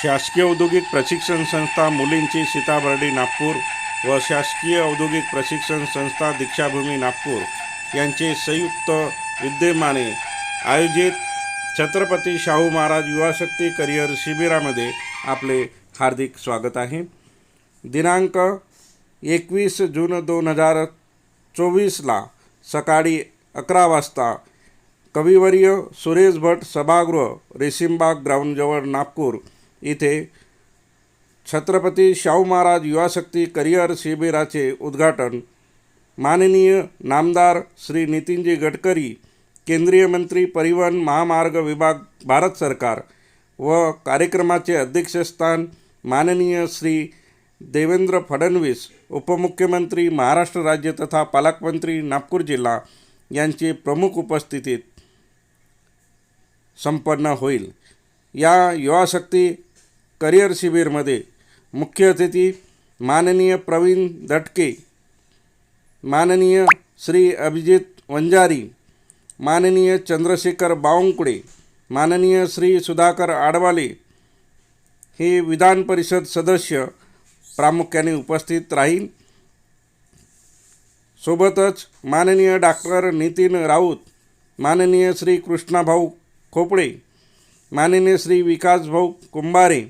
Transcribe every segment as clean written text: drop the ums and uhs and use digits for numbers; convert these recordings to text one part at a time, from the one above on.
शासकीय औद्योगिक प्रशिक्षण संस्था मुलींची सीताबर्डी नागपूर व शासकीय औद्योगिक प्रशिक्षण संस्था दीक्षाभूमी नागपूर यांचे संयुक्त विद्यमाने आयोजित छत्रपती शाहू महाराज युवाशक्ती करिअर शिबिरामध्ये आपले हार्दिक स्वागत आहे। दिनांक 21 जून 2024ला सकाळी 11 वाजता कविवर्य सुरेश भट सभागृह रेशीमबाग ग्राउंडजवळ नागपूर इथे छत्रपती शाहू महाराज युवाशक्ती करिअर शिबिराचे उद्घाटन माननीय नामदार श्री नितीनजी गडकरी, केंद्रीय मंत्री परिवहन महामार्ग विभाग भारत सरकार व कार्यक्रमाचे अध्यक्षस्थान माननीय श्री देवेंद्र फडणवीस, उपमुख्यमंत्री महाराष्ट्र राज्य तथा पालकमंत्री नागपूर जिल्हा यांची प्रमुख उपस्थितीत संपन्न होईल। या युवाशक्ती करिअर शिबिरमध्ये मुख्य अतिथी माननीय प्रवीण दटके, माननीय श्री अभिजित वंजारी, माननीय चंद्रशेखर बावनकुळे, माननीय श्री सुधाकर आडवाले हे विधान परिषद सदस्य प्रामुख्याने उपस्थित राहील। सोबतच माननीय डॉक्टर नितीन राऊत, माननीय श्री कृष्णाभाऊ खोपडे, माननीय श्री विकासभाऊ कुंभारे,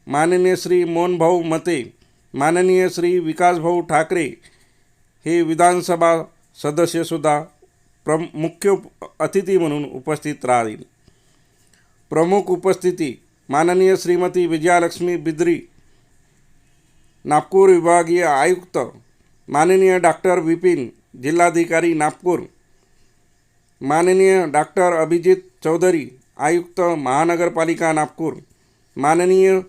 माननीय श्री मोहनभाऊ मते, माननीय श्री विकासभाऊ ठाकरे हे विधानसभा सदस्यसुद्धा मुख्य अतिथी म्हणून उपस्थित राहील। प्रमुख उपस्थिती माननीय श्रीमती विजयालक्ष्मी बिद्री, नागपूर विभागीय आयुक्त, माननीय डॉक्टर विपिन, जिल्हाधिकारी नागपूर, माननीय डॉक्टर अभिजित चौधरी, आयुक्त महानगरपालिका नागपूर, माननीय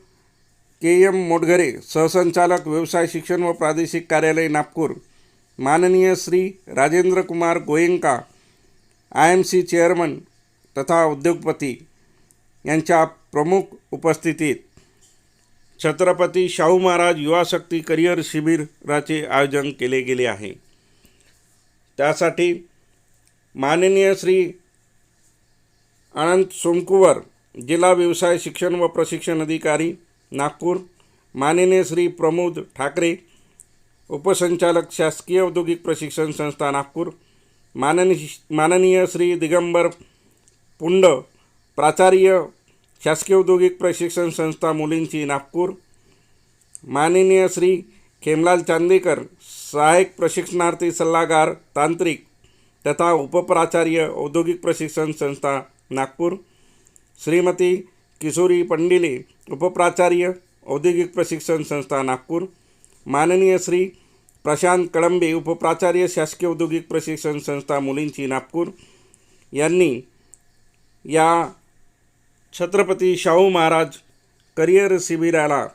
के.एम. मोटघरे, सहसंचालक व्यवसाय शिक्षण व प्रादेशिक कार्यालय नागपूर, माननीय श्री राजेंद्र कुमार गोयंका, IMC चेअरमन तथा उद्योगपती यांच्या प्रमुख उपस्थितीत छत्रपती शाहू महाराज युवाशक्ती करिअर शिबिराचे आयोजन केले गेले आहे। त्यासाठी माननीय श्री अनंत सोमकुवर, जिल्हा व्यवसाय शिक्षण व प्रशिक्षण अधिकारी नागपूर, माननीय श्री प्रमोद ठाकरे, उपसंचालक शासकीय औद्योगिक प्रशिक्षण संस्था नागपूर, माननीय श्री दिगंबर पुंड, प्राचार्य शासकीय औद्योगिक प्रशिक्षण संस्था मुलींची नागपूर, माननीय श्री खेमलाल चांदेकर, सहायक प्रशिक्षणार्थी सल्लागार तांत्रिक तथा उपप्राचार्य औद्योगिक प्रशिक्षण संस्था नागपूर, श्रीमती किशोरी पंडिले, उपप्राचार्य औद्योगिक प्रशिक्षण संस्था नागपूर, माननीय श्री प्रशांत कळंबे, उपप्राचार्य शासकीय औद्योगिक प्रशिक्षण संस्था मुलींची नागपूर यांनी या छत्रपती शाहू महाराज करिअर शिबिराला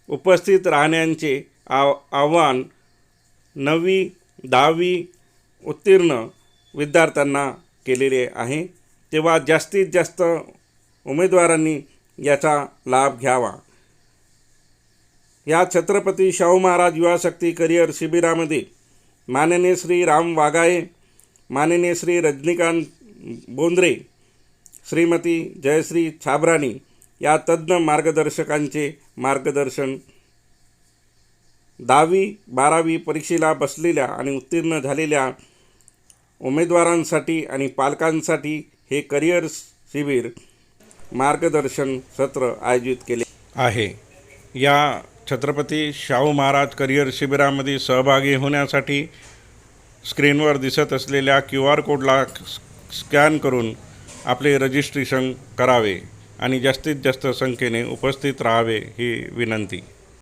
उपस्थित राहण्याचे आव्हान 9वी 10वी उत्तीर्ण विद्यार्थ्यांना केलेले आहे। तेव्हा जास्तीत जास्त उमेदवारांनी याचा लाभ घ्यावा। या छत्रपती शाहू महाराज युवाशक्ती करिअर शिबिरामध्ये माननीय श्री राम वाघाये, माननीय श्री रजनीकांत बोंद्रे, श्रीमती जयश्री छाबरानी या तज्ज्ञ मार्गदर्शकांचे मार्गदर्शन 10वी 12वी परीक्षेला बसलेल्या आणि उत्तीर्ण झालेल्या उमेदवारांसाठी आणि पालकांसाठी हे करिअर शिबिर मार्गदर्शन सत्र आयोजित केले आहे। या छत्रपती शाहू महाराज करिअर शिबिरामध्ये सहभागी होण्यासाठी स्क्रीनवर दिसत असलेल्या QR कोडला स्कॅन करून आपले रजिस्ट्रेशन करावे आणि जास्तीत जास्त संख्येने उपस्थित राहावे ही विनंती।